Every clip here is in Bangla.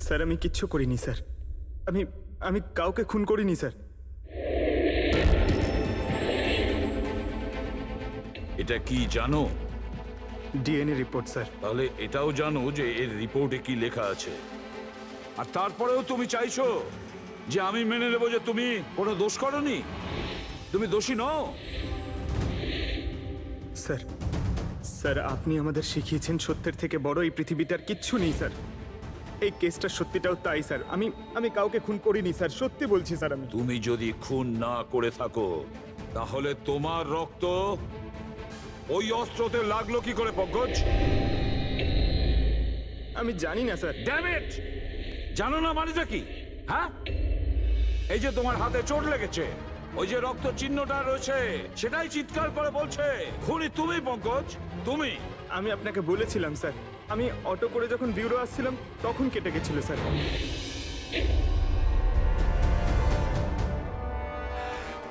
স্যার আমি কিচ্ছু করিনি স্যার। আমি আমি কাউকে খুন করিনি স্যার। এটা কি জানো? DNA report sir. তাহলে এটাও জানো যে এর রিপোর্টে কি লেখা আছে। আর তারপরেও তুমি চাইছো যে আমি মেনে নেব যে তুমি কোনো দোষ করনি, তুমি দোষী নও। স্যার স্যার আপনি আমাদের শিখিয়েছেন সত্যের থেকে বড় এই পৃথিবীতে আর কিচ্ছু নেই স্যার। এই কেসটা সত্যিটাও তাই স্যার। আমি কাউকে খুন করিনি স্যার, সত্যি বলছি স্যার। আমি তুমি যদি খুন না করে থাকো তাহলে তোমার রক্ত ওই অস্ত্রতে লাগলো কি করে পঙ্কজ? আমি জানি না স্যার। Damn it! জানো না মানেটা কি? হ্যাঁ, এই যে তোমার হাতে চোট লেগেছে, ওই যে রক্ত চিহ্নটা রয়েছে, সেটাই চিৎকার করে বলছে খুনি তুমি পঙ্কজ, তুমি। আমি আপনাকে বলেছিলাম স্যার, আমি অটো করে যখন বিউরো আসছিলাম তখন কেটে গেছিল স্যার।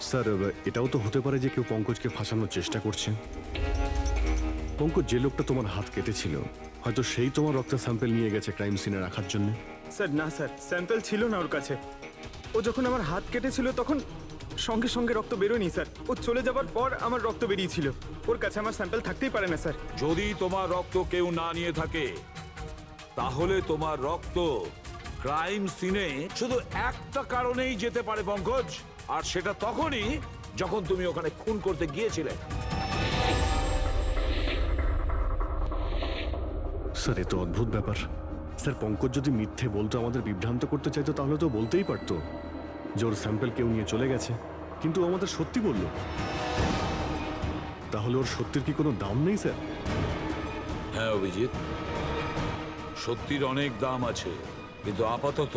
স্যার এটাও তো হতে পারে যে কেউ পঙ্কজকে ফাঁসানোর চেষ্টা করছে। পঙ্কজ যে লোকটা তোমার হাত কেটেছিল হয়তো সেই তোমার রক্তের স্যাম্পল নিয়ে গেছে ক্রাইম সিনে রাখার জন্য। স্যার না স্যার, স্যাম্পল ছিল না ওর কাছে। ও যখন আমার হাত কেটেছিল তখন সঙ্গে সঙ্গে রক্ত বেরোয়নি স্যার। ও চলে যাবার পর আমার রক্ত বেরিয়েছিল। ওর কাছে আমার স্যাম্পল থাকতেই পারে না স্যার। যদি তোমার রক্ত কেউ না নিয়ে থাকে তাহলে তোমার রক্ত ক্রাইম সিনে শুধু একটা কারণেই যেতে পারে পঙ্কজ, আর সেটা তখনই যখন তুমি ওখানে খুন করতে গিয়েছিলে। স্যার এ তো অদ্ভুত ব্যাপার। স্যার পঙ্কজ যদি মিথ্যে বলতো, আমাদের বিভ্রান্ত করতে চাইতো, তাহলে তো বলতেই পারতো যে ওর স্যাম্পল কেউ নিয়ে চলে গেছে, কিন্তু ও আমাদের সত্যি বলল। তাহলে ওর সত্যির কি কোনো দাম নেই স্যার? হ্যাঁ অভিজিৎ, সত্যির অনেক দাম আছে, কিন্তু আপাতত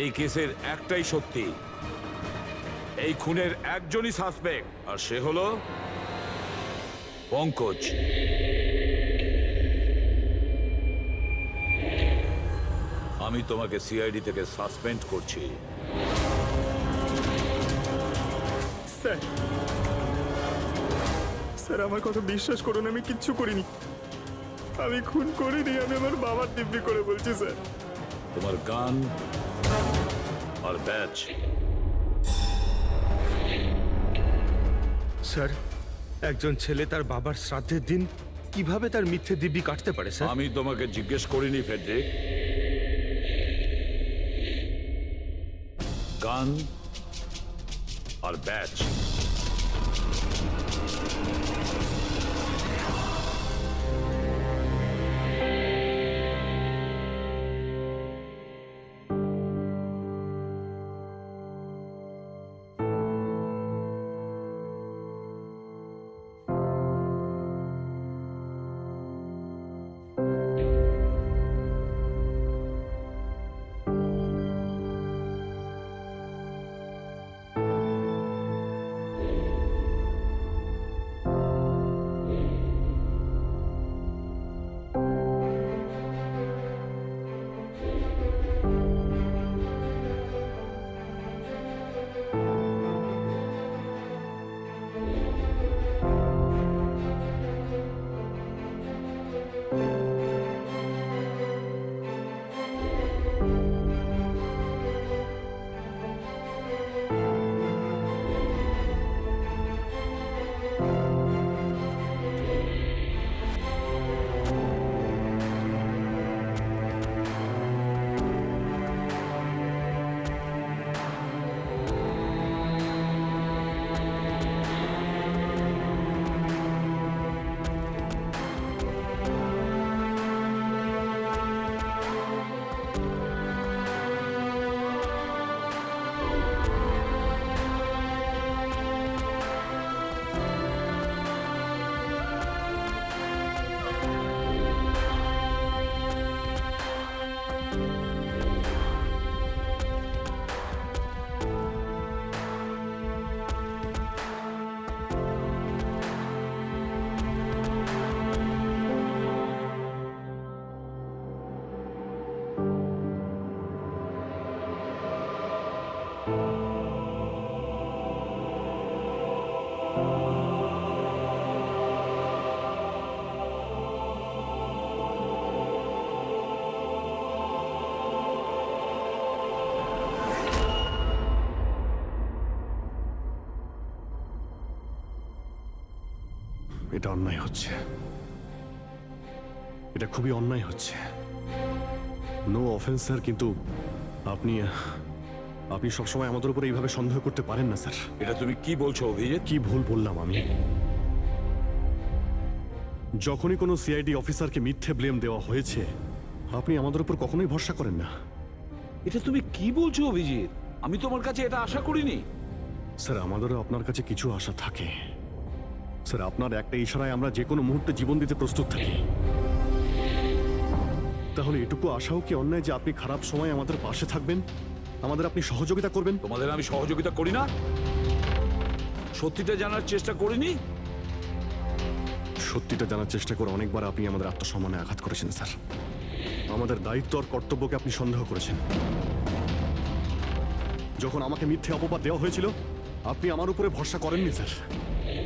এই কেসের একটাই সত্যি, এই খুনের একজনই সাসপেক্ট, আর সে হলো পঙ্কজ। আমি তোমাকে সিআইডি থেকে সাসপেন্ড করছি। স্যার স্যার আমার কথা বিশ্বাস করুন, আমি কিচ্ছু করিনি। আমি খুন করিনি, আমি আমার বাবার দিব্যি করে বলছি স্যার। তোমার গান আর ব্যাচ। স্যার, একজন ছেলে তার বাবার শ্রাদ্ধের দিন কিভাবে তার মিথ্যে দিব্যি কাটতে পারে স্যার? আমি তোমাকে জিজ্ঞেস করিনি ফেডরিক। গান আর ব্যাচ। এটা অন্যায় হচ্ছে, এটা খুবই অন্যায় হচ্ছে। নো অফেন্স স্যার, কিন্তু আপনি আপনি সবসময় আমাদের উপরে এইভাবে সন্দেহ করতে পারেন না স্যার। এটা তুমি কি বলছো অভিজিৎ? কি ভুল বললাম আমি? যখনই কোনো সিআইডি অফিসারকে মিথ্যে ব্লেম দেওয়া হয়েছে, আপনি আমাদের উপর কখনোই ভরসা করেন না। এটা তুমি কি বলছো অভিজিৎ? আমি তোমার কাছে এটা আশা করিনি। স্যার, আমাদেরও আপনার কাছে কিছু আশা থাকে স্যার। আপনার একটা ইশারায় আমরা যে কোনো মুহূর্তে জীবন দিতে প্রস্তুত থাকি। তাহলে এটুকু আশাও কি অন্যায় যে আপনি খারাপ সময় আমাদের পাশে থাকবেন, আমাদের আপনি সহযোগিতা করবেন? তোমাদের আমি সহযোগিতা করি না? সত্যিটা জানার চেষ্টা করিনি? সত্যিটা জানার চেষ্টা করে অনেকবার আপনি আমাদের আত্মসম্মানে আঘাত করেছেন স্যার। আমাদের দায়িত্ব আর কর্তব্যকে আপনি সন্দেহ করেছেন। যখন আমাকে মিথ্যে অপবাদ দেওয়া হয়েছিল, আপনি আমার উপরে ভরসা করেননি স্যার।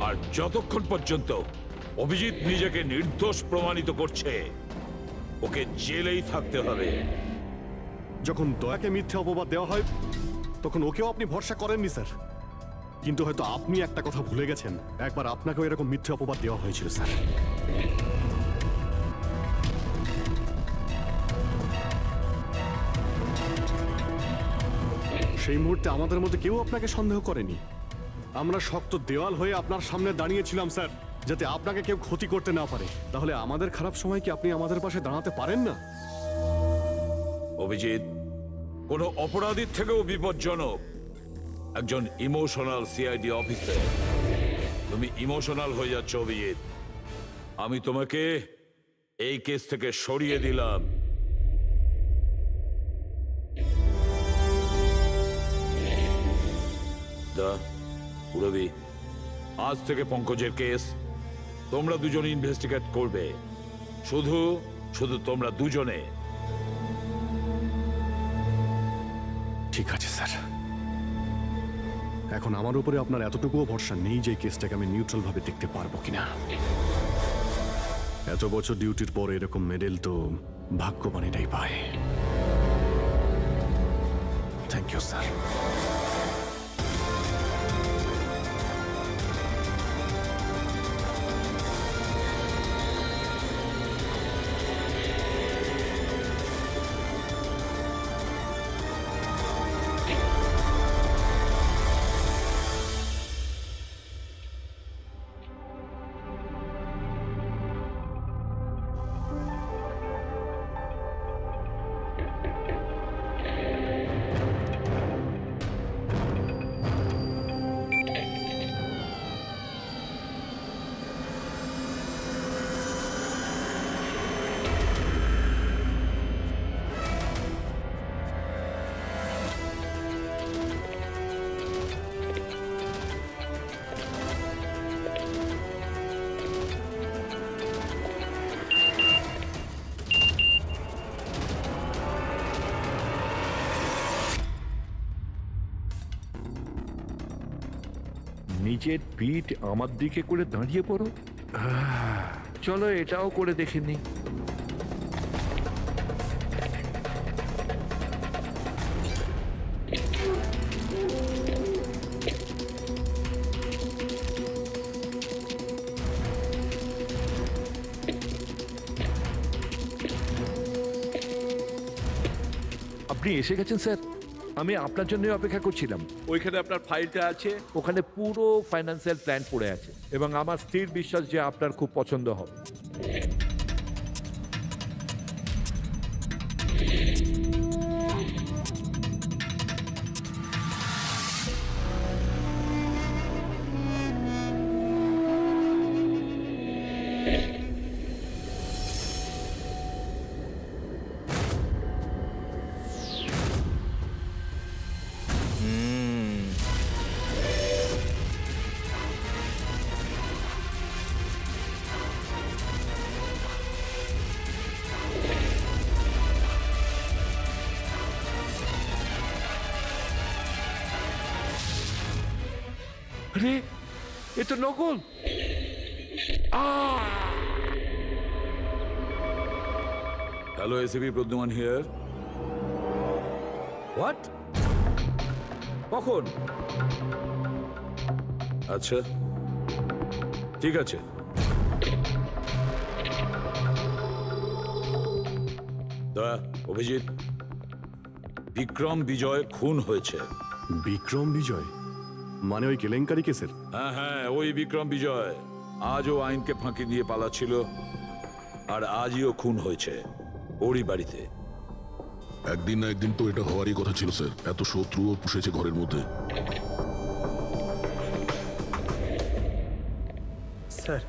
আর যতক্ষণ পর্যন্ত অভিজিৎ নিজেকে নির্দোষ প্রমাণিত করছে, ওকে জেলেই থাকতে হবে। যখন দয়াকে মিথ্যে অপবাদ দেওয়া হয়, তখন ওকেও আপনি ভরসা করেননি স্যার। কিন্তু হয়তো আপনি একটা কথা ভুলে গেছেন, একবার আপনাকেও এরকম মিথ্যে অপবাদ দেওয়া হয়েছিল স্যার। সেই মুহূর্তে আমাদের মধ্যে কেউ আপনাকে সন্দেহ করেনি। আমরা শক্ত দেওয়াল হয়ে আপনার সামনে দাঁড়িয়েছিলাম স্যার, যাতে আপনাকে কেউ ক্ষতি করতে না পারে। তাহলে আমাদের খারাপ সময় কি আপনি আমাদের পাশে দাঁড়াতে পারেন না? অভিজিৎ কোনো অপরাধীর থেকেও বিপজ্জনক একজন ইমোশনাল সিআইডি অফিসার। তুমি ইমোশনাল হয়ে যাচ্ছ অভিজিৎ। আমি তোমাকে এই কেস থেকে সরিয়ে দিলাম। পুরবি, আজ থেকে পঙ্কজের কেস তোমরা দুজন ইনভেস্টিগেট করবে। শুধু শুধু তোমরা দুজনে। ঠিক আছে স্যার। এখন আমার উপরে আপনার এতটুকুও ভরসা নেই যে কেসটাকে আমি নিউট্রাল ভাবে দেখতে পারবো কিনা। এত বছর ডিউটির পর এরকম মেডেল তো ভাগ্যবানেরাই পায়। Thank you sir. নিজের পিঠ আমার দিকে করে দাঁড়িয়ে পড়ো। চলো এটাও করে দেখে নি। আপনি এসে গেছেন স্যার। আমি আপনার জন্য অপেক্ষা করছিলাম। ওইখানে আপনার ফাইলটা আছে, ওখানে পুরো ফাইন্যান্সিয়াল প্ল্যান পড়ে আছে এবং আমার স্থির বিশ্বাস যে আপনার খুব পছন্দ হবে। আরে এ তো নকল। Hello ACP Pradyuman here. What? কখন? আচ্ছা ঠিক আছে। দয়া, অভিজিৎ, বিক্রম বিজয় খুন হয়েছে। বিক্রম বিজয় মানে ওই কেলেঙ্কারি কেসের? হ্যাঁ হ্যাঁ, ওই বিক্রম বিজয় আজও আইনকে ফাঁকি দিয়ে পালাচ্ছিল, আর আজই ও খুন হয়েছে ওরই বাড়িতে। একদিন না একদিন তো এটা হওয়ারই কথা ছিল স্যার। এত শত্রুও পুষেছে ঘরের মধ্যে। Sir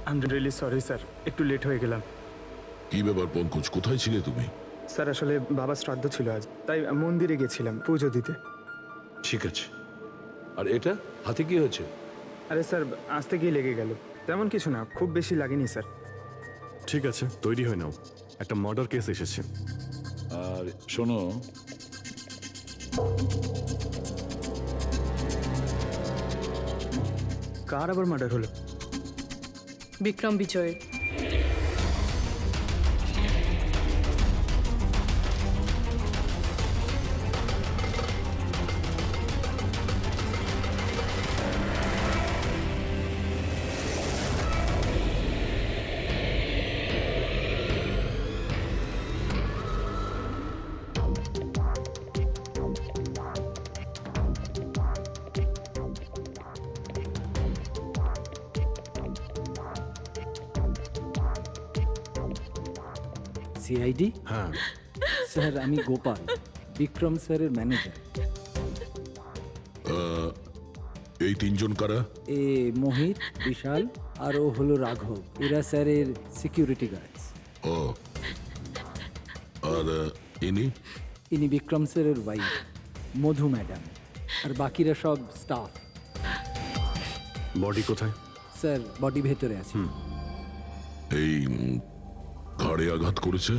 I am really sorry sir, একটু লেট হয়ে গেলাম। কি ব্যাপার পঙ্কজ, কোথায় ছিলে তুমি? স্যার আসলে বাবার শ্রাদ্ধ ছিল আজ, তাই মন্দিরে গেছিলাম পুজো দিতে। ঠিক আছে, আর এটা হাতে কি হয়েছে? আরে স্যার আসতে গিয়ে লেগে গেল, তেমন কিছু না, খুব বেশি লাগেনি স্যার। ঠিক আছে, তৈরি হয়ে নাও, একটা মার্ডার কেস এসেছে। আর শোনো, কার আবার মার্ডার হলো? বিক্রম বিজয়ের। সিআইডি হ্যাঁ, স্যার, আমি গোপাল, বিক্রম স্যারের ম্যানেজার। এই তিনজন কারা? এ মোহিত, বিশাল আর ও হলো রাঘব, এরা স্যারের সিকিউরিটি গার্ডস। ও, আর ইনি? ইনি বিক্রম স্যারের ওয়াইফ মধু ম্যাডাম, আর বাকিরা সব স্টাফ। বডি কোথায়? স্যার বডি ভেতরে আছে। এই ঘাড়ে আঘাত করেছে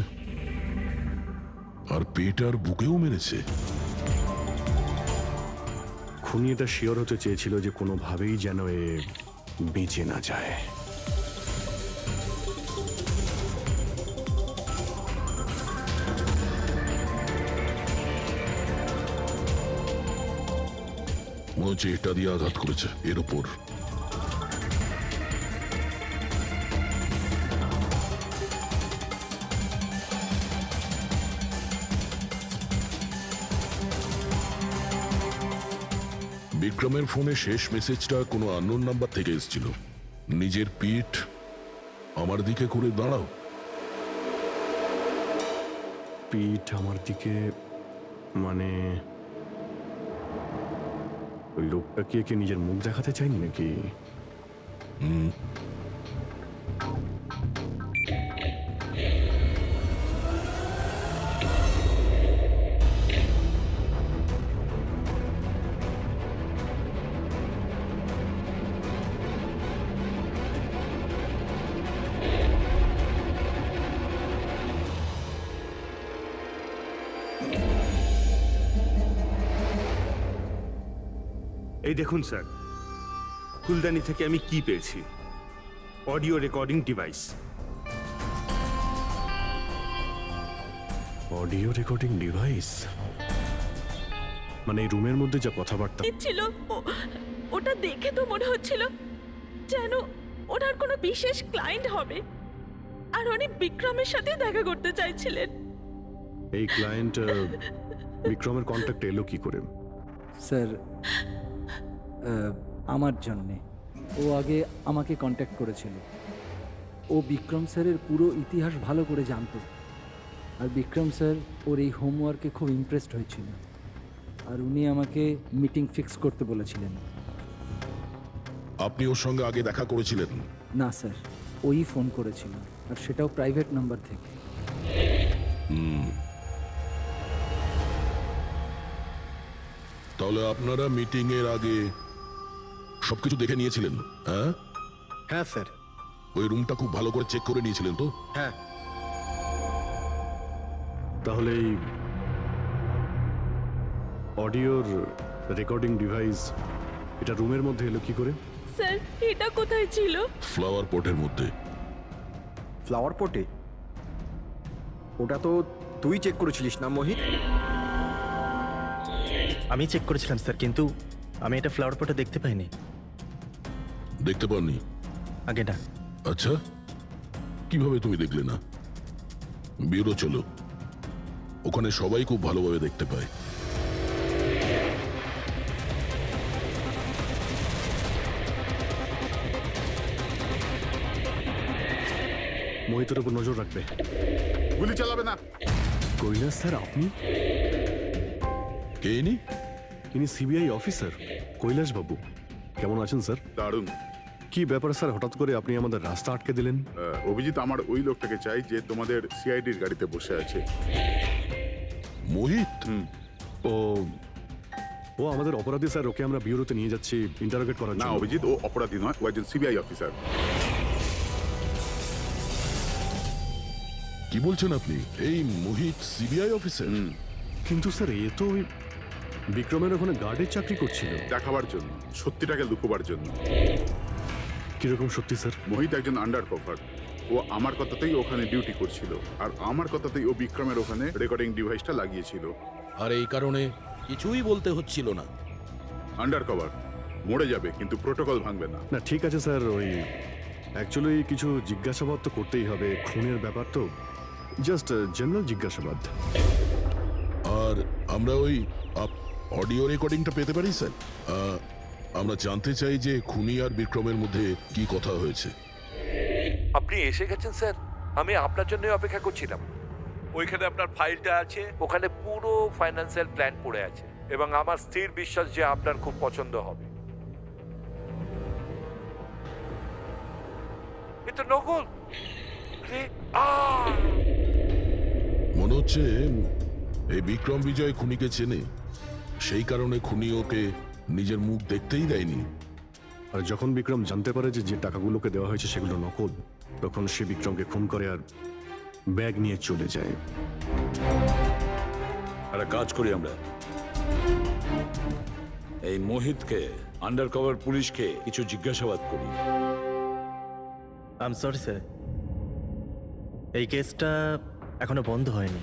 আর পেট আর বুকেও মেরেছে। খুনি এটা শিওর হতে চেয়েছিল যে কোনোভাবেই যেন এ বেঁচে না যায়। মনে হচ্ছে এটা দিয়ে আঘাত করেছে এর ওপর। বিক্রমের ফোনে শেষ মেসেজটা কোনো আননোন নাম্বার থেকে এসেছিল। নিজের পিঠ আমার দিকে করে দাঁড়াও। পিঠ আমার দিকে মানে ওই লোকটা কি একে নিজের মুখ দেখাতে চাইনি নাকি? এই দেখুন স্যার, ফুলদানি থেকে আমি কি পেয়েছি। Audio recording device. Audio recording device মানে এই রুমের মধ্যে যা কথাবার্তা ছিল ওটা দেখে তো মনে হচ্ছিল যেন ওনার কোনো বিশেষ ক্লায়েন্ট হবে, আর উনি বিক্রমের সাথে দেখা করতে চাইছিলেন। এই ক্লায়েন্ট বিক্রমের কন্ট্যাক্ট এলো কি করে? স্যার আমার জন্যে ও আগে আমাকে কন্ট্যাক্ট করেছিল। ও বিক্রম স্যারের পুরো ইতিহাস ভালো করে জানতো, আর বিক্রম স্যার ওর এই হোমওয়ার্কে খুব ইমপ্রেসড হয়েছিল, আর উনি আমাকে মিটিং ফিক্স করতে বলেছিলেন। আপনি ওর সঙ্গে আগে দেখা করেছিলেন? না স্যার, ওই ফোন করেছিল, আর সেটাও প্রাইভেট নাম্বার থেকে। তাহলে আপনারা মিটিং এর আগে সবকিছু দেখে নিয়েছিলেন? হ্যাঁ হ্যাঁ স্যার। ওই রুমটা খুব ভালো করে চেক করে নিয়েছিলেন তো? হ্যাঁ। তাহলে এই অডিওর রেকর্ডিং ডিভাইস এটা রুমের মধ্যে এলো কি করে? স্যার এটা কোথায় ছিল? ফ্লাওয়ার পটের মধ্যে। ফ্লাওয়ার পটে? ওটা তো তুই চেক করেছিলিস না মোহিত? আমি চেক করেছিলাম স্যার, কিন্তু আমি এটা ফ্লাওয়ার পটে দেখতে পাইনি। দেখতে পাননি? আগে না। আচ্ছা, কিভাবে তুমি দেখলে না? ব্যুরো চলো, ওখানে সবাই খুব ভালোভাবে দেখতে পায়। মোহিতের উপর নজর রাখবে। গুলি চালাবে না। কৈলাস স্যার, আপনি? কে ইনি? ইনি সিবিআই অফিসার কৈলাস বাবু। কেমন আছেন স্যার? দারুণ। কি ব্যাপার স্যার, হঠাৎ করে আপনি আমাদের রাস্তা আটকে দিলেন? অভিজিৎ, আমার ওই লোকটাকে চাই যে তোমাদের সিআইডির গাড়িতে বসে আছে। মোহিত? ও ও আমাদের অপরাধী স্যার, ওকে আমরা ব্যুরোতে নিয়ে যাচ্ছি ইন্টারোগেট করার না জন্য। অভিজিৎ, ও অপরাধী নয়, ও একজন সিবিআই অফিসার। কি বলছেন আপনি? এই মোহিত সিবিআই অফিসার? কিন্তু স্যার, এ তো ওই বিক্রমের ওখানে গার্ডের চাকরি করছিল। দেখাবার জন্য, সত্যিটাকে লুকোবার জন্য। কিরকম সত্যি স্যার? মোহিত একজন আন্ডার কভার। ও আমার কথাতেই ওখানে ডিউটি করছিল, আর আমার কথাতেই ও বিক্রমের ওখানে রেকর্ডিং ডিভাইসটা লাগিয়েছিল। আর এই কারণে কিছুই বলতে হচ্ছিল না। আন্ডার কভার মরে যাবে, কিন্তু প্রোটোকল ভাঙবে না। না ঠিক আছে স্যার, ওই অ্যাকচুয়ালি কিছু জিজ্ঞাসাবাদ তো করতেই হবে, খুনের ব্যাপার তো, জাস্ট জেনারেল জিজ্ঞাসাবাদ। আর আমরা ওই অডিও রেকর্ডিংটা পেতে পারি স্যার? আমরা জানতে চাই যে খুনি আর বিক্রমের মধ্যে কি কথা হয়েছে। আপনি এসে গেছেন স্যার, আমি আপনার জন্য অপেক্ষা করছিলাম। ওইখানে আপনার ফাইলটা আছে, ওখানে পুরো ফাইন্যান্সিয়াল প্ল্যান পড়ে আছে, এবং আমার স্থির বিশ্বাস যে আপনার খুব পছন্দ হবে। এটা নকল। আরে, মনে হচ্ছে এই বিক্রম বিজয় খুনিকে চেনে, সেই কারণে খুনি ওকে নিজের মুখ দেখতেই দেয়নি। আর যখন বিক্রম জানতে পারে যে যে টাকাগুলোকে দেওয়া হয়েছে সেগুলো নকল, তখন সে বিক্রমকে খুন করে আর ব্যাগ নিয়ে চলে যায়। একটা কাজ করি আমরা, এই মোহিতকে, আন্ডার কভার পুলিশকে কিছু জিজ্ঞাসাবাদ করি। আই এম সরি স্যার, এই কেসটা এখনো বন্ধ হয়নি।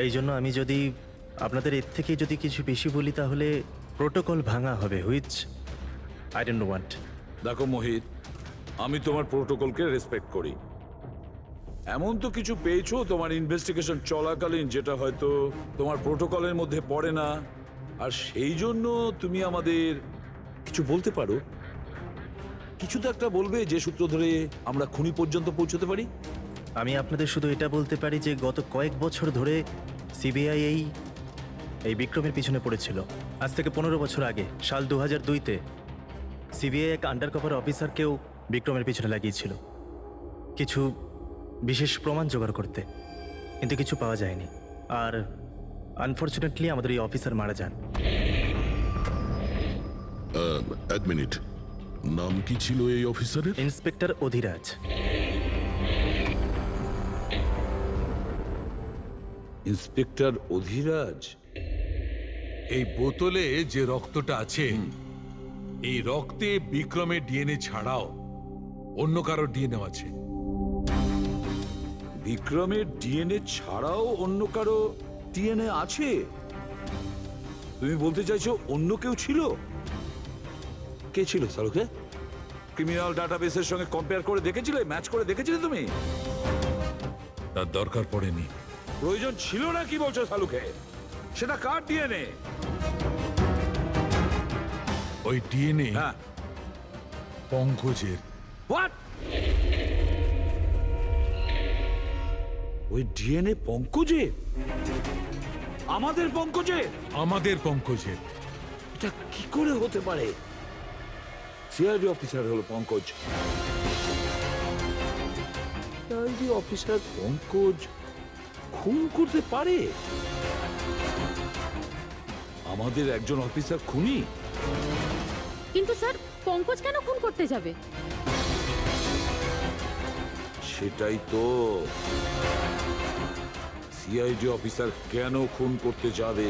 এই জন্য আমি যদি আপনাদের এর থেকে যদি কিছু বেশি বলি তাহলে প্রোটোকল ভাঙা হবে, হুইচ আই ডোন্ট ওয়ান্ট। দেখো মোহিত, আমি তোমার প্রোটোকলকে রেসপেক্ট করি। এমন তো কিছু পেয়েছো তোমার ইনভেস্টিগেশন চলাকালীন যেটা হয়তো তোমার প্রোটোকলের মধ্যে পড়ে না, আর সেই জন্য তুমি আমাদের কিছু বলতে পারো। কিছু তো একটা বলবে যে সূত্র ধরে আমরা খুনি পর্যন্ত পৌঁছতে পারি। আমি আপনাদের শুধু এটা বলতে পারি যে গত কয়েক বছর ধরে সিবিআই এই বিক্রমের পিছনে পড়েছিল। আজ থেকে 15 বছর আগে, সাল 2002-তে সিবিআই এক আন্ডার কভার অফিসারকেও বিক্রমের পিছনে লাগিয়েছিল কিছু বিশেষ প্রমাণ জোগাড় করতে, কিন্তু কিছু পাওয়া যায়নি। আর আনফর্চুনেটলি আমাদের এই অফিসার মারা যান। এক মিনিট, নাম কি ছিল এই অফিসারের? ইন্সপেক্টর অধিরাজ। ইন্সপেক্টর অধিরাজ? এই বোতলে যে রক্তটা আছে, এই রক্তে বিক্রমের ডিএনএ ছাড়াও অন্য কারো ডিএনএ আছে। বিক্রমের ডিএনএ ছাড়াও অন্য কারো ডিএনএ আছে? তুমি বলতে চাইছো অন্য কেউ ছিল? কে ছিল সালুকে? ক্রিমিনাল ডাটাবেসের সঙ্গে কম্পেয়ার করে দেখেছিলে, ম্যাচ করে দেখেছিলে তুমি? তার দরকার পড়েনি। প্রয়োজন ছিল না কি বলছো সালুকে? সেটা কার ডিএনএ? ওই ডিএনএ হ্যাঁ, পঙ্কজের। হোয়াট? ওই ডিএনএ পঙ্কজের? আমাদের পঙ্কজের? আমাদের পঙ্কজের। এটা কি করে হতে পারে? সিআইডি অফিসার হলো পঙ্কজ। সিআইডি অফিসার পঙ্কজ খুন করতে পারে? আমাদের একজন অফিসার খুনি? কিন্তু স্যার, পঙ্কজ কেন খুন করতে যাবে? সেটাই তো, সিআইডি অফিসার কেন খুন করতে যাবে?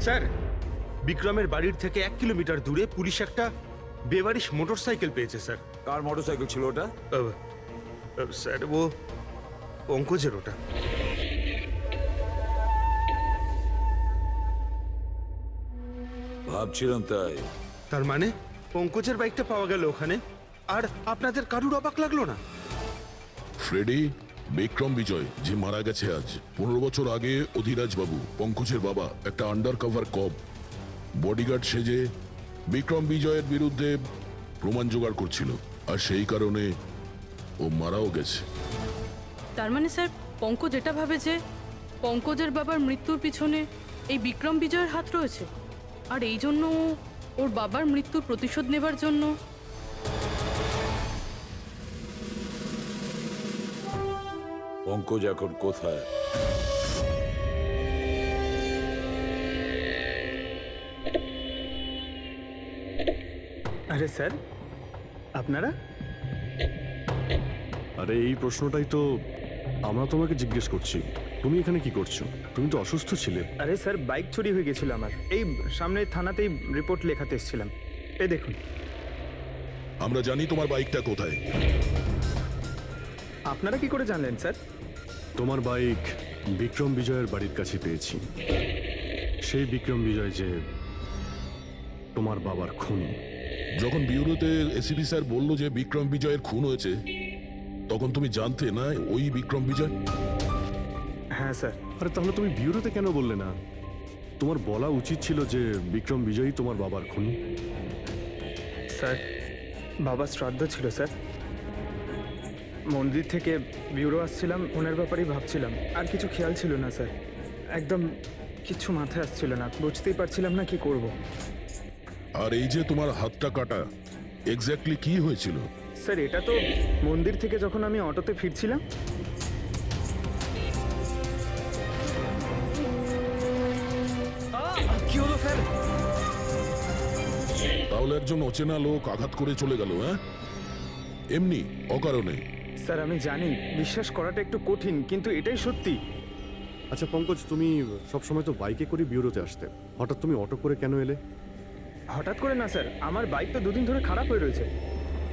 স্যার, বিক্রমের বাড়ির থেকে 1 কিলোমিটার দূরে পুলিশ একটা বেবারিশ মোটরসাইকেল পেয়েছে স্যার। কার মোটরসাইকেল ছিল ওটা? স্যার, ও পঙ্কজের ওটা। ভাবছিলাম তাই। তার মানে পঙ্কজের বাইকটা পাওয়া গেল ওখানে, আর আপনাদের কারুর অবাক লাগলো না? ফ্রেডি, বিক্রম বিজয় যে মারা গেছে আজ 15 বছর আগে অধিরাজ বাবু পঙ্কজের বাবা একটা আন্ডার কভার কব বডিগার্ড সেজে বিক্রম বিজয়ের বিরুদ্ধে প্রমাণ জোগাড় করছিল, আর সেই কারণে ও মারাও গেছে। তার মানে স্যার পঙ্কজ এটা ভাবে যে পঙ্কজের বাবার মৃত্যুর পিছনে এই বিক্রম বিজয়ের হাত রয়েছে, আর এই জন্য ও ওর বাবার মৃত্যুর প্রতিশোধ নেবার জন্য। পঙ্কজ এখন কোথায়? আরে স্যার, আপনারা? আরে এই প্রশ্নটাই তো আমরা তোমাকে জিজ্ঞেস করছি। তুমি এখানে কি করছো? তুমি তো অসুস্থ ছিলে। আরে স্যার, বাইক চুরি হয়ে গেছিল আমার। এই সামনে থানাতেই রিপোর্ট লেখাতে এসেছিলাম। এই দেখুন। আমরা জানি তোমার বাইকটা কোথায়। আপনারা কি করে জানলেন স্যার? তোমার বাইক বিক্রম বিজয়ের বাড়ির কাছে পেয়েছি। সেই বিক্রম বিজয় যে তোমার বাবার খুনি। যখন বিউরোতে এসিপি স্যার বলল যে বিক্রম বিজয়ের খুন হয়েছে, তখন তুমি জানতে না ওই বিক্রম বিজয়? হ্যাঁ স্যার। আরে তাহলে তুমি বিউরোতে কেন বললে না? তোমার বলা উচিত ছিল যে বিক্রম বিজয়ই তোমার বাবার খুনি। স্যার, বাবার শ্রাদ্ধ ছিল স্যার। মন্দির থেকে বিউরো আসছিলাম, ওনার ব্যাপারেই ভাবছিলাম, আর কিছু খেয়াল ছিল না স্যার। একদম কিচ্ছু মাথায় আসছিল না, বুঝতেই পারছিলাম না কি করব। আর এই যে তোমার হাতটা কাটা, এক্স্যাক্টলি কি হয়েছিল? স্যার, এটা তো মন্দির থেকে যখন আমি অটোতে ফিরছিলাম। কি হলো স্যার? তাহলে একজন অচেনা লোক আঘাত করে চলে গেল? হ্যাঁ, এমনি অকারণে? স্যার, আমি জানি বিশ্বাস করাটা একটু কঠিন, কিন্তু এটাই সত্যি। আচ্ছা পঙ্কজ, তুমি সবসময় তো বাইকে করে বিউরোতে আসতে, হঠাৎ তুমি অটো করে কেন এলে? হঠাৎ করে না স্যার, আমার বাইক তো দুদিন ধরে খারাপ হয়ে রয়েছে।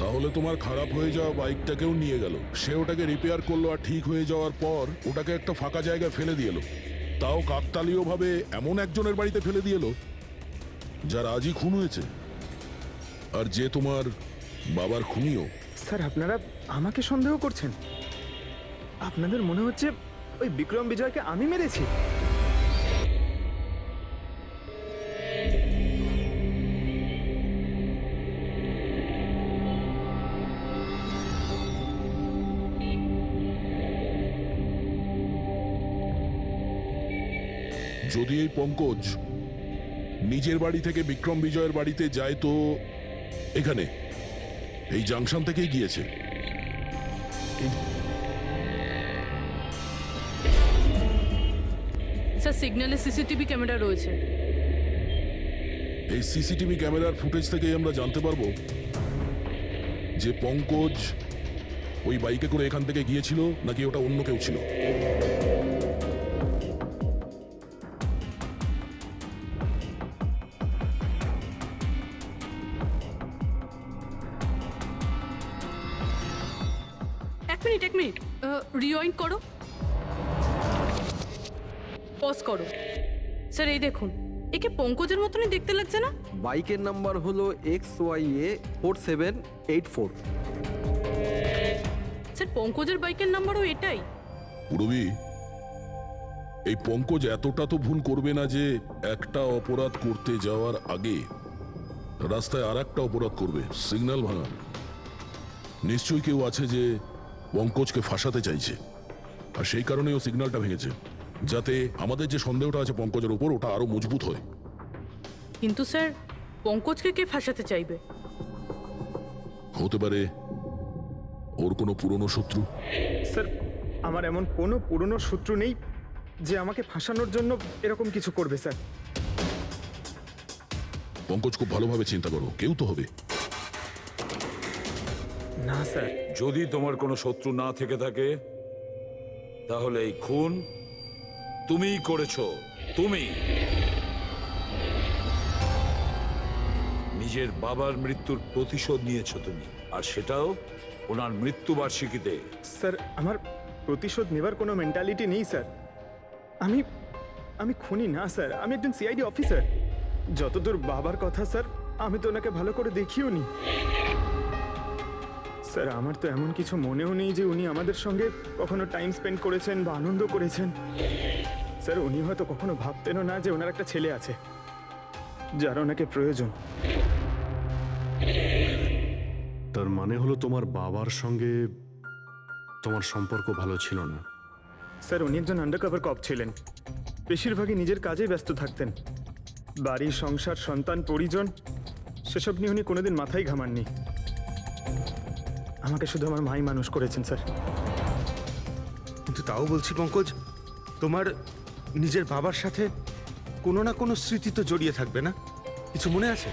তাহলে তোমার খারাপ হয়ে যাওয়া বাইকটাকেও নিয়ে গেল। সে ওটাকে রিপেয়ার করলো, আর ঠিক হয়ে যাওয়ার পর ওটাকে একটা ফাঁকা জায়গায় ফেলে দিয়ে এলো। তাও কাকতালীয় ভাবে এমন একজনের বাড়িতে ফেলে দিয়ে এলো যার আজই খুন হয়েছে, আর যে তোমার বাবার খুনিও। স্যার, আপনারা আমাকে সন্দেহ করছেন? আপনাদের মনে হচ্ছে ওই বিক্রম বিজয়কে আমি মেরেছি? যদি এই পঙ্কজ নিজের বাড়ি থেকে বিক্রম বিজয়ের বাড়িতে যায়, তো এখানে এই জাংশন থেকেই গিয়েছে। স্যার, সিগন্যালে সিসিটিভি ক্যামেরা রয়েছে। এই সিসিটিভি ক্যামেরার ফুটেজ থেকেই আমরা জানতে পারবো যে পঙ্কজ ওই বাইকে করে এখান থেকে গিয়েছিল নাকি ওটা অন্য কেউ ছিল। এক মিনিট রিওয়াইন্ড করো, পজ করো। স্যার, এই দেখুন, একে পঙ্কজের মতনই দেখতে লাগছে না? বাইকের নাম্বার হলো XYA4784। স্যার, পঙ্কজের বাইকের নাম্বারও এটাই। পুরবি, এই পঙ্কজ এতটা তো ভুল করবে না যে একটা অপরাধ করতে যাওয়ার আগে রাস্তায় আর একটা অপরাধ করবে, সিগন্যাল ভাঙা। নিশ্চয়ই কেউ আছে যে পঙ্কজকে ফাঁসাতে চাইছে, আর সেই কারণেই ও সিগন্যালটা ভেঙেছে, যাতে আমাদের যে সন্দেহটা আছে পঙ্কজের উপর ওটা আরো মজবুত হয়। কিন্তু স্যার, পঙ্কজকে কে ফাঁসাতে চাইবে? হতে পারে ওর কোনো পুরনো শত্রু। স্যার, আমার এমন কোনো পুরনো শত্রু নেই যে আমাকে ফাঁসানোর জন্য এরকম কিছু করবে স্যার। পঙ্কজ, খুব ভালোভাবে চিন্তা করো, কেউ তো হবে। না স্যার। যদি তোমার কোনো শত্রু না থেকে থাকে, তাহলে এই খুন তুমিই করেছো। তুমি নিজের বাবার মৃত্যুর প্রতিশোধ নিয়েছো তুমি, আর সেটাও ওনার মৃত্যুবার্ষিকীতে। স্যার, আমার প্রতিশোধ নেবার কোনো মেন্টালিটি নেই স্যার। আমি খুনি না স্যার, আমি একজন সিআইডি অফিসার। যতদূর বাবার কথা স্যার, আমি তো ওনাকে ভালো করে দেখিও নি। স্যার আমার তো এমন কিছু মনেও নেই যে উনি আমাদের সঙ্গে কখনো টাইম স্পেন্ড করেছেন বা আনন্দ করেছেন। স্যার উনি হয়তো কখনো ভাবতেনও না যে ওনার একটা ছেলে আছে যার ওনাকে প্রয়োজন। তার মানে হলো তোমার বাবার সঙ্গে তোমার সম্পর্ক ভালো ছিল না? স্যার উনি একজন আন্ডারকভার কপ ছিলেন, বেশিরভাগই নিজের কাজে ব্যস্ত থাকতেন। বাড়ি, সংসার, সন্তান, পরিজন সেসব নিয়ে উনি কোনোদিন মাথায় ঘামাননি। আমাকে শুধু আমার মাই মানুষ করেছেন স্যার। কিন্তু তাও বলছি পঙ্কজ, তোমার নিজের বাবার সাথে কোনো না কোনো স্মৃতি তো জড়িয়ে থাকবে না? কিছু মনে আছে?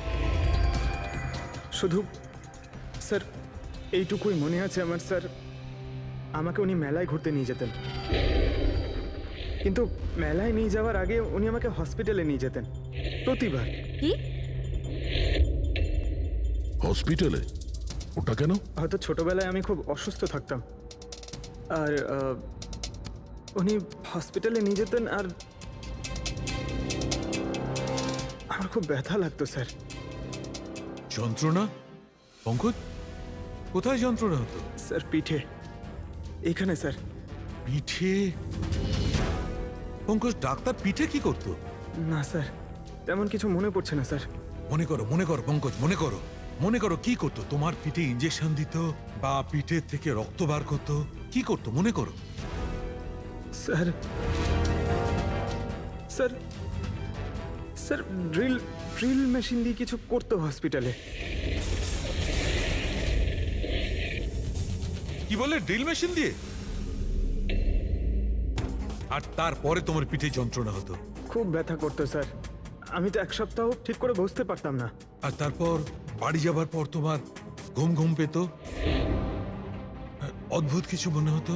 শুধু স্যার এইটুকুই মনে আছে আমার স্যার, আমাকে উনি মেলায় ঘুরতে নিয়ে যেতেন, কিন্তু মেলায় নিয়ে যাওয়ার আগে উনি আমাকে হসপিটালে নিয়ে যেতেন প্রতিবার। কি হসপিটালে? ওটা কেন? হয়তো ছোটবেলায় আমি খুব অসুস্থ থাকতাম আর উনি হসপিটালে নিয়ে যেতেন আর আমার খুব ব্যথা লাগতো স্যার। যন্ত্রণা? পঙ্কজ, কোথায় যন্ত্রণা হতো? স্যার পিঠে, এখানে স্যার। পিঠে? পঙ্কজ, ডাক্তার পিঠে কি করতো? না স্যার, তেমন কিছু মনে পড়ছে না স্যার। মনে করো পঙ্কজ, মনে করো কি করতো? তোমার পিঠে ইঞ্জেকশন দিত বা পিঠের থেকে রক্ত বার করতো? কি করতো মনে করো? Sir sir sir drill machine দিয়ে কিছু করতো হসপিটালে। কি বলে? ড্রিল মেশিন দিয়ে? আর তারপরে তোমার পিঠে যন্ত্রণা হতো? খুব ব্যথা করতো স্যার, আমি তো এক সপ্তাহ ঠিক করে বসতে পারতাম না। আর তারপর বাড়ি যাবার পর তোমার ঘুম পেত, অদ্ভুত কিছু মনে হতো,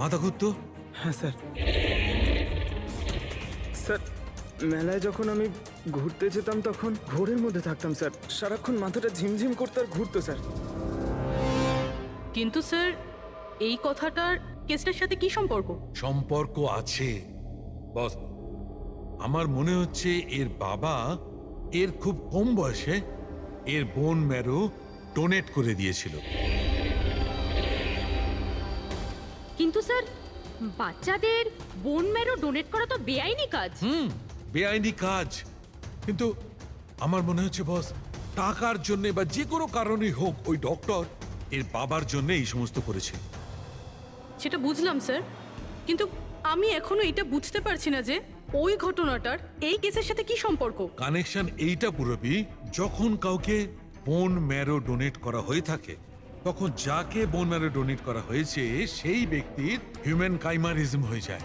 মাথা ঘুরতো? হ্যাঁ স্যার। স্যার মেলায় যখন আমি ঘুরতে যেতাম তখন ঘোরের মধ্যে থাকতাম স্যার, সারাক্ষণ মাথাটা ঝিমঝিম করতে আর ঘুরতো স্যার। কিন্তু স্যার এই কথাটার কেসটার সাথে কি সম্পর্ক? সম্পর্ক আছে বস। আমার মনে হচ্ছে এর বাবা এর খুব কম বয়সে এর বোন ম্যারো ডোনেট করে দিয়েছিল। কিন্তু স্যার বাচ্চাদের বোন ম্যারো ডোনেট করা তো বেআইনি কাজ। বেআইনি কাজ, কিন্তু আমার মনে হচ্ছে বস টাকার জন্য বা যে কোনো কারণেই হোক ওই ডক্টর এর বাবার জন্য এই সমস্ত করেছে। সেটা বুঝলাম স্যার, কিন্তু আমি এখনো এটা বুঝতে পারছি না যে ওই ঘটনাটার এই কেসের সাথে কি সম্পর্ক। কানেকশন এইটা পুরোপুরি, যখন কাউকে বোন ম্যারো ডোনেট করা হয়ে থাকে তখন যাকে বোন ম্যারো ডোনেট করা হয়েছে সেই ব্যক্তির হিউম্যান কাইমারিজম হয়ে যায়।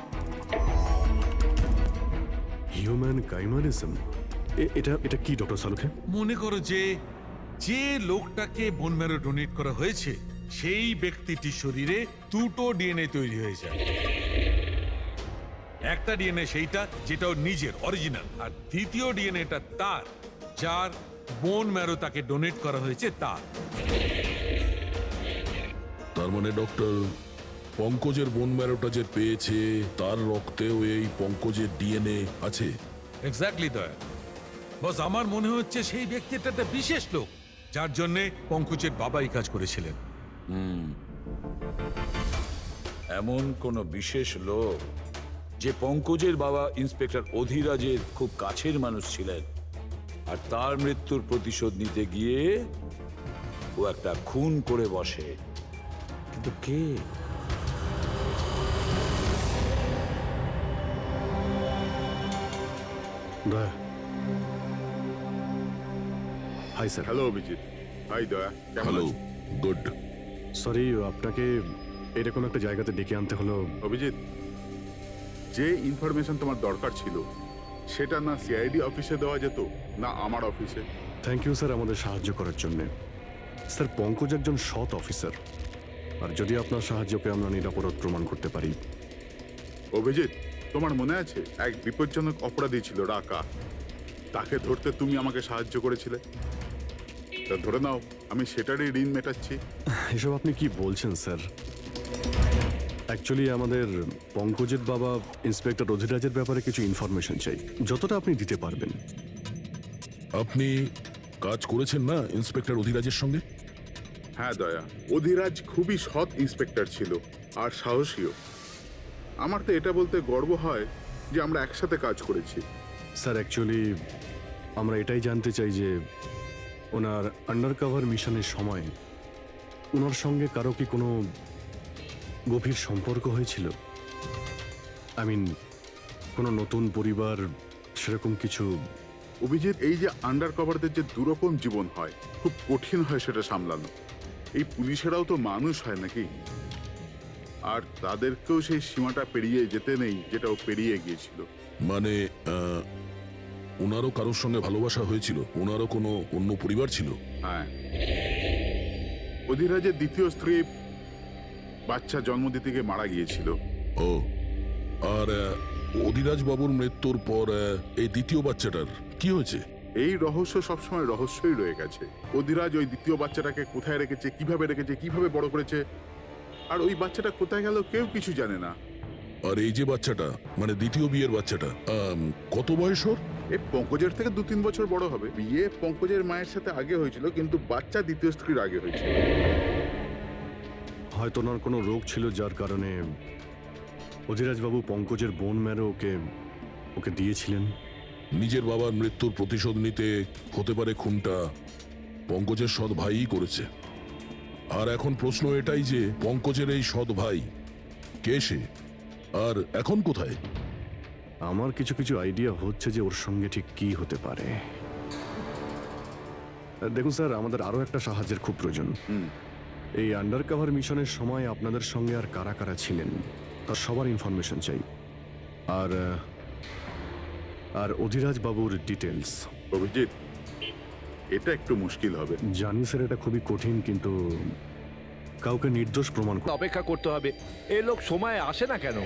হিউম্যান কাইমারিজম? এটা কি ডক্টর সালুখে? মনে করো যে লোকটাকে বোন ম্যারো ডোনেট করা হয়েছে সেই ব্যক্তিটির শরীরে দুটো ডিএনএ তৈরি হয়ে যায়। একটা ডিএনএ সেইটা যেটা ওর নিজের অরিজিনাল, আর দ্বিতীয় ডিএনএটা তার যার বোন ম্যারো তাকে ডোনেট করা হয়েছে তার। তার মানে ডক্টর, পঙ্কজের বোন ম্যারোটা যে পেয়েছে তার রক্তেও এই পঙ্কজের ডিএনএ আছে? এক্স্যাক্টলি দয়া বস, আমার মনে হচ্ছে সেই ব্যক্তিটা একটা বিশেষ লোক যার জন্য পঙ্কজের বাবা এই কাজ করেছিলেন। এমন কোন বিশেষ লোক যে পঙ্কজের বাবা ইন্সপেক্টর অধিরাজের খুব কাছের মানুষ ছিলেন, আর তার মৃত্যুর প্রতিশোধ নিতে গিয়ে ও একটা খুন করে বসে। কিন্তু কে? Daya. Hi sir. Hello Abhijit. Hi Daya, কেমন হ্যালো, আছো? গুড। সরি, আপনাকে এরকম একটা জায়গাতে ডেকে আনতে হলো। অভিজিৎ, যে ইনফরমেশন তোমার দরকার ছিল সেটা না সিআইডি অফিসে দেওয়া যেত না আমার অফিসে? থ্যাংক ইউ স্যার আমাদের সাহায্য করার জন্যে। স্যার পঙ্কজ একজন সৎ অফিসার, আর যদি আপনার সাহায্যকে আমরা নিরাপরাধ প্রমাণ করতে পারি। অভিজিৎ, তোমার মনে আছে এক বিপজ্জনক অপরাধী ছিল রাকা, তাকে ধরতে তুমি আমাকে সাহায্য করেছিলে? তা ধরে নাও আমি সেটারই ঋণ মেটাচ্ছি। এসব আপনি কি বলছেন স্যার? অ্যাকচুয়ালি আমাদের পঙ্কজের বাবা ইন্সপেক্টর অধিরাজের ব্যাপারে কিছু ইনফরমেশন চাই, যতটা আপনি দিতে পারবেন। আপনি কাজ করেছেন না ইন্সপেক্টর অধিরাজের সঙ্গে? হ্যাঁ দয়া, অধিরাজ খুবই সৎ ইন্সপেক্টর ছিল আর সাহসীও। আমার তো এটা বলতে গর্ব হয় যে আমরা একসাথে কাজ করেছি। স্যার অ্যাকচুয়ালি আমরা এটাই জানতে চাই যে ওনার আন্ডারকভার মিশনের সময় ওনার সঙ্গে কারো কি কোনো গভীর সম্পর্ক হয়েছিল? আই মিন কোনো নতুন পরিবার সেরকম কিছু? অভিজিৎ, এই যে আন্ডার কভারদের যে দুরকম জীবন হয়, খুব কঠিন হয় সেটা সামলানো। এই পুলিশেরাও তো মানুষ হয় নাকি, আর তাদেরকেও সেই সীমাটা পেরিয়ে যেতে নেই যেটা ও পেরিয়ে গিয়েছিল। মানে ওনারও কারোর সঙ্গে ভালোবাসা হয়েছিল? ওনারও কোনো অন্য পরিবার ছিল? হ্যাঁ, অধিরাজের দ্বিতীয় স্ত্রী বাচ্চা জন্ম দিতে গিয়ে মারা গিয়েছিল। ও, আর অধিরাজ বাবুর মৃত্যুর পর এই দ্বিতীয় বাচ্চাটার কি হয়েছে? এই রহস্য সবসময় রহস্যই রয়ে গেছে। অধিরাজ ওই দ্বিতীয় বাচ্চাটাকে কোথায় রেখেছে, কিভাবে বড় করেছে, আর ওই বাচ্চাটা কোথায় গেল কেউ কিছু জানে না। আর এই যে বাচ্চাটা, মানে দ্বিতীয় বিয়ের বাচ্চাটা, কত বয়স ওর? এ পঙ্কজের থেকে 2-3 বছর বড় হবে। বিয়ে পঙ্কজের মায়ের সাথে আগে হয়েছিল, কিন্তু বাচ্চা দ্বিতীয় স্ত্রীর আগে হয়েছিল। হয়তো ওনার কোনো রোগ ছিল যার কারণে অধিরাজবাবু পঙ্কজের বোন ম্যারো ওকে দিয়েছিলেন। নিজের বাবার মৃত্যুর প্রতিশোধ নিতে হতে পারে খুনটা পঙ্কজের সৎ ভাইই করেছে। আর এখন প্রশ্ন এটাই যে পঙ্কজের এই সৎ ভাই কে সে, আর এখন কোথায়? আমার কিছু কিছু আইডিয়া হচ্ছে যে ওর সঙ্গে ঠিক কি হতে পারে। দেখুন স্যার, আমাদের আরো একটা সাহায্যের খুব প্রয়োজন। এই আন্ডারকভার মিশনের সময় আপনাদের সঙ্গে আর কারা কারা ছিলেন তার সবার ইনফরমেশন চাই, আর অধিরাজ বাবুর ডিটেলস। অভিজিৎ, এটা একটু মুশকিল হবে। জানি স্যার, এটা খুবই কঠিন, কিন্তু কাউকে নির্দোষ প্রমাণ অপেক্ষা করতে হবে। এ লোক সময় আসে না কেন?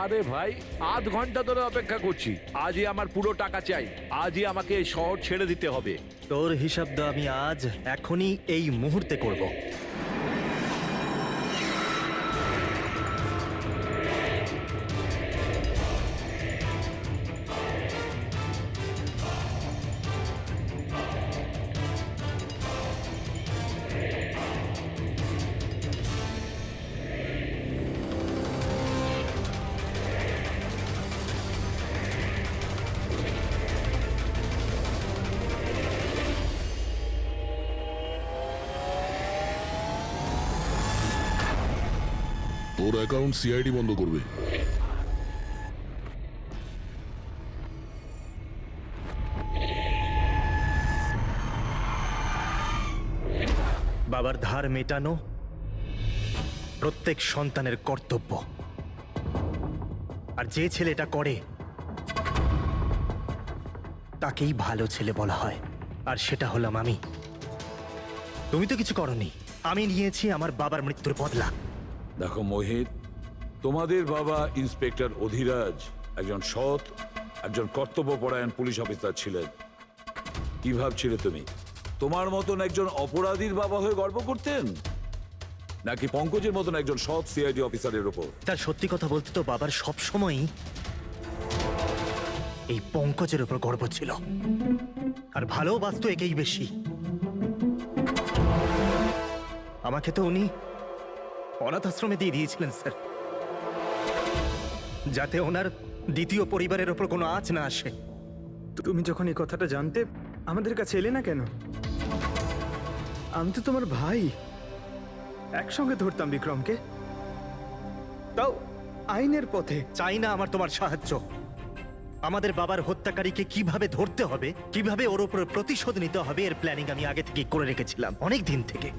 আরে ভাই, আধ ঘন্টা ধরে অপেক্ষা করছি। আজই আমার পুরো টাকা চাই। আজই আমাকে এই শহর ছেড়ে দিতে হবে। তোর হিসাব তো আমি আজ এখনই এই মুহূর্তে করব। তোর অ্যাকাউন্ট সিআইডি বন্ধ করবে। বাবার ধার মেটানো প্রত্যেক সন্তানের কর্তব্য, আর যে ছেলেটা করে তাকেই ভালো ছেলে বলা হয়, আর সেটা হলাম আমি। তুমি তো কিছু করনি, আমি নিয়েছি আমার বাবার মৃত্যুর বদলা। দেখো মোহিত, তোমাদের বাবা ইন্সপেক্টর অধিরাজ একজন সৎ, একজন কর্তব্যপরায়ণ পুলিশ অফিসার ছিলেন। কি ভাবছিলে তুমি তোমার মতন একজন অপরাধীর বাবা হয়ে গর্ব করতেন, নাকি পঙ্কজের মতন একজন সৎ সিআইডি অফিসারের উপর? তার সত্যি কথা বলতে তো বাবার সব সময়ই এই পঙ্কজের উপর গর্ব ছিল, আর ভালোবাসতো একেই বেশি। আমাকে তো উনি অনাথ আশ্রমে দিয়ে দিয়েছিলেন স্যার, যাতে ওনার দ্বিতীয় পরিবারের ওপর কোনো আঁচ না আসে। তুমি যখন এই কথাটা জানতে আমাদের কাছে এলে না কেন? আমি তো তোমার ভাই, একসঙ্গে ধরতাম বিক্রমকে, তাও আইনের পথে। চাই না আমার তোমার সাহায্য। আমাদের বাবার হত্যাকারীকে কিভাবে ধরতে হবে, কিভাবে ওর উপর প্রতিশোধ নিতে হবে, এর প্ল্যানিং আমি আগে থেকে করে রেখেছিলাম, অনেক দিন থেকে।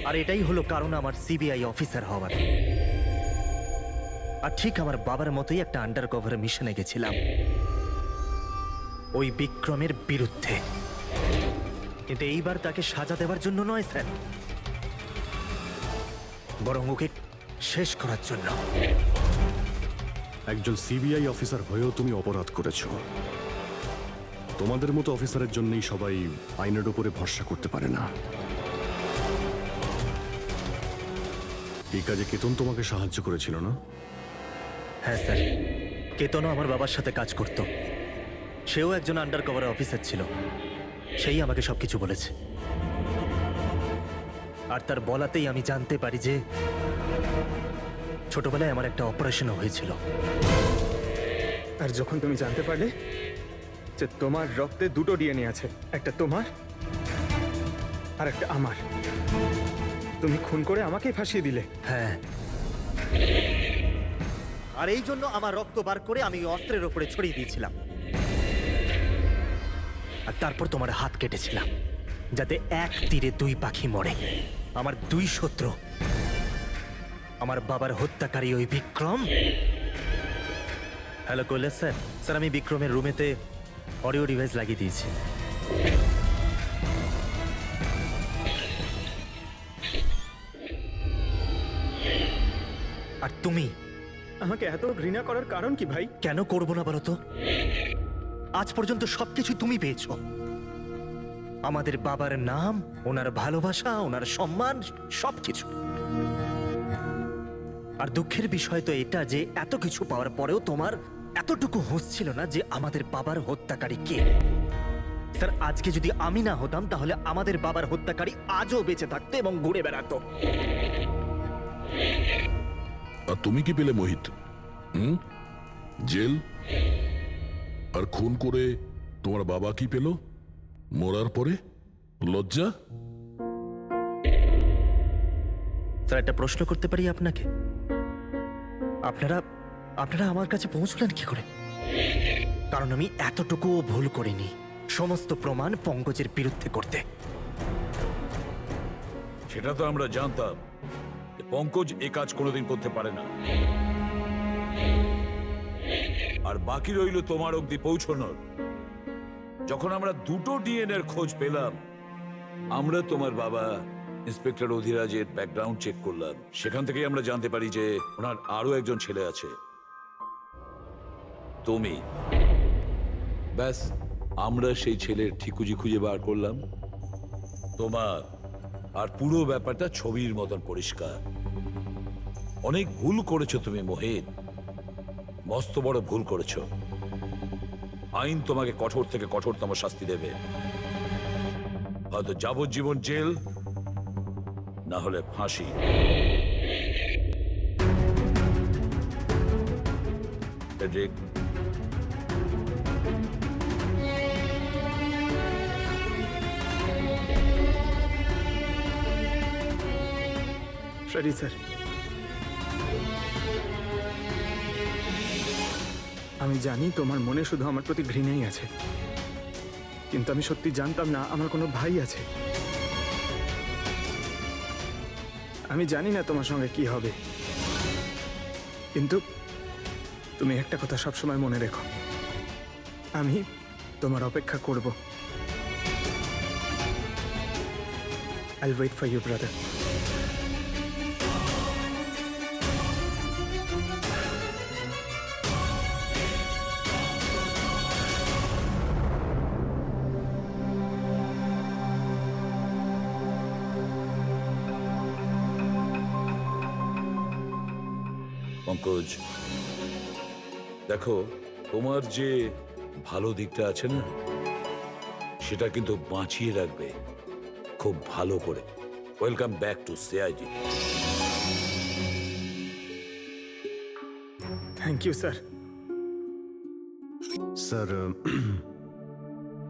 আর এটাই হলো কারণ আমার সিবিআই অফিসার হওয়ার। আর ঠিক আমার বাবার মতোই একটা আন্ডারকভার মিশনে গেছিলাম ওই বিক্রমের বিরুদ্ধে, কিন্তু এইবার তাকে সাজা দেওয়ার জন্য নয় স্যার, বরং ওকে শেষ করার জন্য। একজন সিবিআই অফিসার হয়েও তুমি অপরাধ করেছো। তোমাদের মতো অফিসারের জন্যই সবাই আইনের উপরে ভরসা করতে পারে না। এই কাজে কেতন তোমাকে সাহায্য করেছিল না? হ্যাঁ স্যার, কেতনও আমার বাবার সাথে কাজ করত। সেও একজন আন্ডার কভার অফিসার ছিল। সেই আমাকে সবকিছু বলেছে। আর তার বলাতেই আমি জানতে পারি যে ছোটবেলায় আমার একটা অপারেশনও হয়েছিল। আর যখন তুমি জানতে পারলে যে তোমার রক্তে দুটো ডিএনএ আছে, একটা তোমার আর একটা আমার, তুমি খুন করে আমাকেই ফাঁসিয়ে দিলে। হ্যাঁ, আর এই জন্য আমার রক্ত বার করে আমি অস্ত্রের ওপরে ছড়িয়ে দিয়েছিলাম। আর তারপর তোমার হাত কেটেছিলাম, যাতে এক তীরে দুই পাখি মরে। আমার দুই শত্রু, আমার বাবার হত্যাকারী ওই Vikram. Hello Kailash sir. Sir, আমি বিক্রমের রুমেতে অডিও ডিভাইস লাগিয়ে দিয়েছি। আর তুমি আমাকে এত ঘৃণা করার কারণ কি ভাই? কেন করবো না বলো তো? আজ পর্যন্ত সবকিছু তুমি পেয়েছো। আমাদের বাবার নাম, ওনার ভালোবাসা, ওনার সম্মান, সবকিছু। আর দুঃখের বিষয় তো এটা যে এত কিছু পাওয়ার পরেও তোমার এতটুকু হুঁশ ছিল না যে আমাদের বাবার হত্যাকারী কে। স্যার, আজকে যদি আমি না হতাম তাহলে আমাদের বাবার হত্যাকারী আজও বেঁচে থাকতো এবং ঘুরে বেড়াতো। আর তুমি কি পেলে মোহিত? জেল। আর খুন করে তোমার বাবা কি পেল? মরার পরে লজ্জা। স্যার, একটা প্রশ্ন করতে পারি আপনাকে? আপনারা আমার কাছে পৌঁছলেন কি করে? কারণ আমি এতটুকুও ভুল করিনি সমস্ত প্রমাণ পঙ্কজের বিরুদ্ধে করতে। সেটা তো আমরা জানতাম যে পঙ্কজ এ কাজ কোনোদিন করতে পারে না। আর বাকি রইল তোমার অবধি পৌঁছানোর। যখন আমরা দুটো ডিএনএর খোঁজ পেলাম, আমরা তোমার বাবা ইন্সপেক্টর অধিরাজের ব্যাকগ্রাউন্ড চেক করলাম। সেখান থেকেই আমরা জানতে পারি যে ওনার আরো একজন ছেলে আছে, তুমি। ব্যাস, আমরা সেই ছেলের ঠিকুজি খুঁজে বার করলাম তোমার। আর পুরো ব্যাপারটা ছবির মতন পরিষ্কার। অনেক ভুল করেছো তুমি মোহিত, মস্ত বড় ভুল করেছো। আইন তোমাকে কঠোর থেকে কঠোরতম শাস্তি দেবে। হয়তো যাবজ্জীবন জেল, না হলে ফাঁসি। ফ্রেডরিক, সরি স্যার, আমি জানি তোমার মনে শুধু আমার প্রতি ঘৃণাই আছে, কিন্তু আমি সত্যি জানতাম না আমার কোনো ভাই আছে। আমি জানি না তোমার সঙ্গে কি হবে, কিন্তু তুমি একটা কথা সবসময় মনে রেখো, আমি তোমার অপেক্ষা করব। I'll wait for you, brother. Pankaj, দেখো, তোমার যে ভালো দিকটা আছে না, সেটা কিন্তু বাঁচিয়ে রাখবে খুব ভালো করে। Welcome back to CID. Thank you sir. Sir,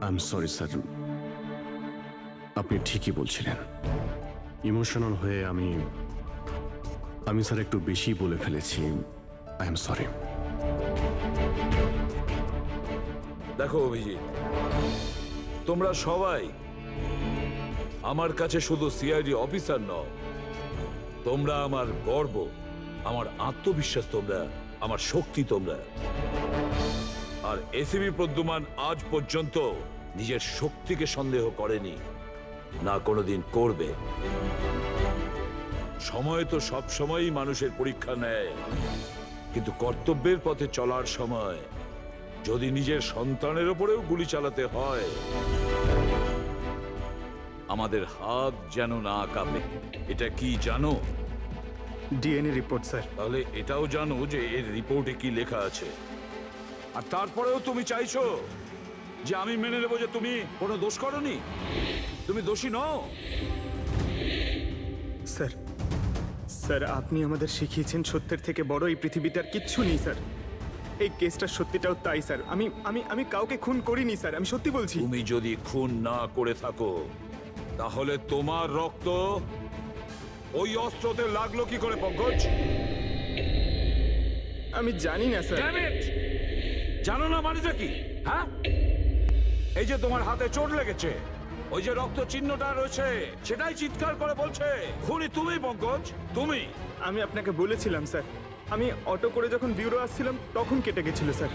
I am sorry sir, আপনি ঠিকই বলছিলেন। ইমোশনাল হয়ে আমি স্যার একটু বেশি বলে ফেলেছি। I am sorry. দেখো অভিজিৎ, তোমরা সবাই আমার কাছে শুধু সিআইডি অফিসার নও, তোমরা আমার গর্ব, আমার আত্মবিশ্বাস, তোমরা আমার শক্তি। তোমরা আর এসিবি প্রদ্যুমান আজ পর্যন্ত নিজের শক্তিকে সন্দেহ করেনি, না কোনোদিন করবে। সময় তো সব সময়ই মানুষের পরীক্ষা নেয়, কিন্তু কর্তব্যের পথে চলার সময় যদি নিজের সন্তানের উপরেও গুলি চালাতে হয়, আমাদের হাত যেন না কাঁপে। এটা কি জানো? DNA report sir. তাহলে এটাও জানো যে এর রিপোর্টে কি লেখা আছে। আর তারপরেও তুমি চাইছো যে আমি মেনে নেবো যে তুমি কোনো দোষ করনি, তুমি দোষী নও। স্যার স্যার আপনি আমাদের শিখিয়েছেন সত্যের থেকে বড় এই পৃথিবীতে আর কিচ্ছু নেই স্যার। এই কেসটার সত্যিটাও তাই স্যার। আমি আমি আমি কাউকে খুন করিনি স্যার, আমি সত্যি বলছি। তুমি যদি খুন না করে থাকো তাহলে তোমার রক্ত ওই অস্ত্রতে লাগলো কি করে পঙ্কজ? আমি জানি না স্যার। Damn it! জানো না মানেটা কি? হ্যাঁ, এই যে তোমার হাতে চোট লেগেছে, ওই যে রক্ত চিহ্নটা রয়েছে, সেটাই চিৎকার করে বলছে খুনি তুমি পঙ্কজ, তুমি। আমি আপনাকে বলেছিলাম স্যার, আমি অটো করে যখন ব্যুরো আসছিলাম তখন কেটে গেছিল স্যার।